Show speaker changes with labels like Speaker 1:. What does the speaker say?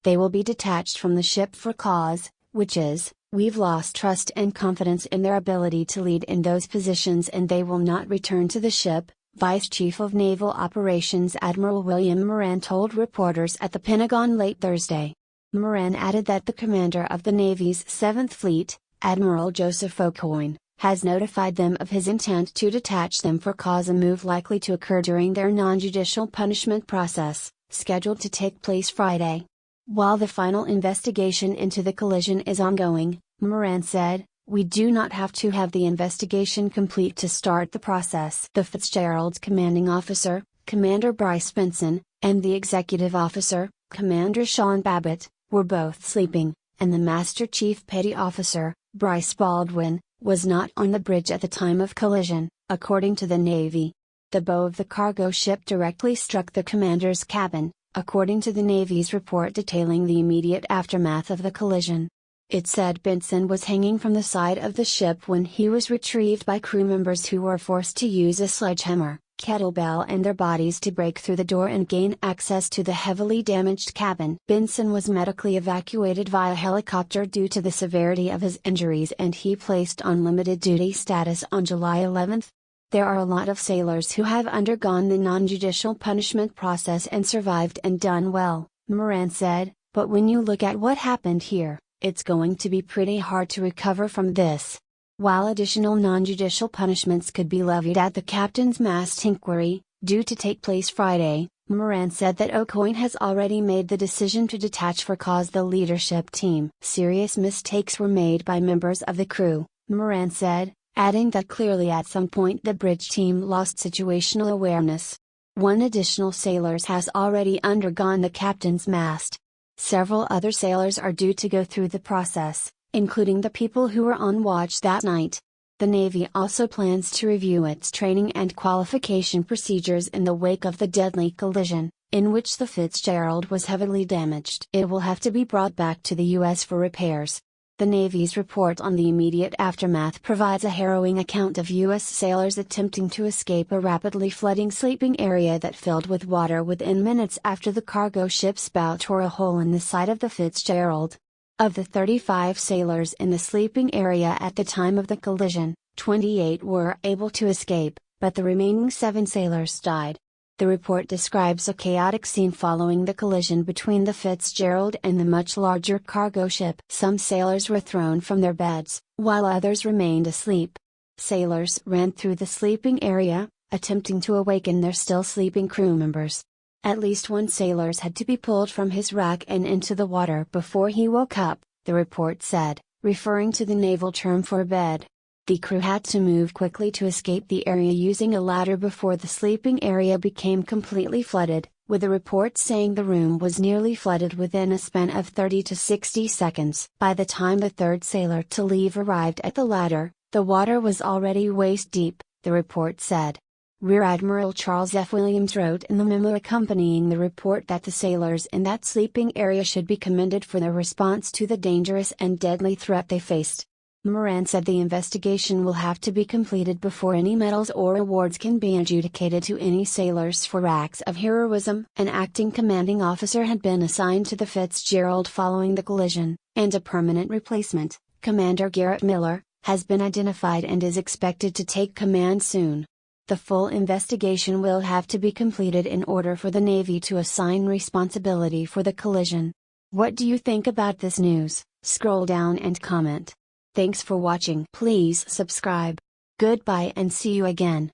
Speaker 1: they will be detached from the ship for cause, which is, we've lost trust and confidence in their ability to lead in those positions and they will not return to the ship, Vice Chief of Naval Operations Admiral William Moran told reporters at the Pentagon late Thursday. Moran added that the commander of the Navy's 7th Fleet, Admiral Joseph Aucoin, has notified them of his intent to detach them for cause, a move likely to occur during their non-judicial punishment process, scheduled to take place Friday. While the final investigation into the collision is ongoing, Moran said, "We do not have to have the investigation complete to start the process." The Fitzgerald's commanding officer, Commander Bryce Benson, and the executive officer, Commander Sean Babbitt, were both sleeping, and the Master Chief Petty Officer, Bryce Baldwin, was not on the bridge at the time of collision, according to the Navy. The bow of the cargo ship directly struck the commander's cabin, according to the Navy's report detailing the immediate aftermath of the collision. It said Benson was hanging from the side of the ship when he was retrieved by crew members who were forced to use a sledgehammer, kettlebell and their bodies to break through the door and gain access to the heavily damaged cabin. Benson was medically evacuated via helicopter due to the severity of his injuries and he placed on limited duty status on July 11. There are a lot of sailors who have undergone the non-judicial punishment process and survived and done well, Moran said, but when you look at what happened here, it's going to be pretty hard to recover from this. While additional non-judicial punishments could be levied at the captain's mast inquiry, due to take place Friday, Moran said that Aucoin has already made the decision to detach for cause the leadership team. Serious mistakes were made by members of the crew, Moran said, adding that clearly at some point the bridge team lost situational awareness. One additional sailor has already undergone the captain's mast. Several other sailors are due to go through the process, including the people who were on watch that night. The Navy also plans to review its training and qualification procedures in the wake of the deadly collision, in which the Fitzgerald was heavily damaged. It will have to be brought back to the U.S. for repairs. The Navy's report on the immediate aftermath provides a harrowing account of U.S. sailors attempting to escape a rapidly flooding sleeping area that filled with water within minutes after the cargo ship's bow tore a hole in the side of the Fitzgerald. Of the 35 sailors in the sleeping area at the time of the collision, 28 were able to escape, but the remaining 7 sailors died. The report describes a chaotic scene following the collision between the Fitzgerald and the much larger cargo ship. Some sailors were thrown from their beds, while others remained asleep. Sailors ran through the sleeping area, attempting to awaken their still sleeping crew members. At least one sailor had to be pulled from his rack and into the water before he woke up, the report said, referring to the naval term for bed. The crew had to move quickly to escape the area using a ladder before the sleeping area became completely flooded, with the report saying the room was nearly flooded within a span of 30 to 60 seconds. By the time the third sailor to leave arrived at the ladder, the water was already waist deep, the report said. Rear Admiral Charles F. Williams wrote in the memo accompanying the report that the sailors in that sleeping area should be commended for their response to the dangerous and deadly threat they faced. Moran said the investigation will have to be completed before any medals or awards can be adjudicated to any sailors for acts of heroism. An acting commanding officer had been assigned to the Fitzgerald following the collision, and a permanent replacement, Commander Garrett Miller, has been identified and is expected to take command soon. The full investigation will have to be completed in order for the Navy to assign responsibility for the collision. What do you think about this news? Scroll down and comment. Thanks for watching. Please subscribe. Goodbye and see you again.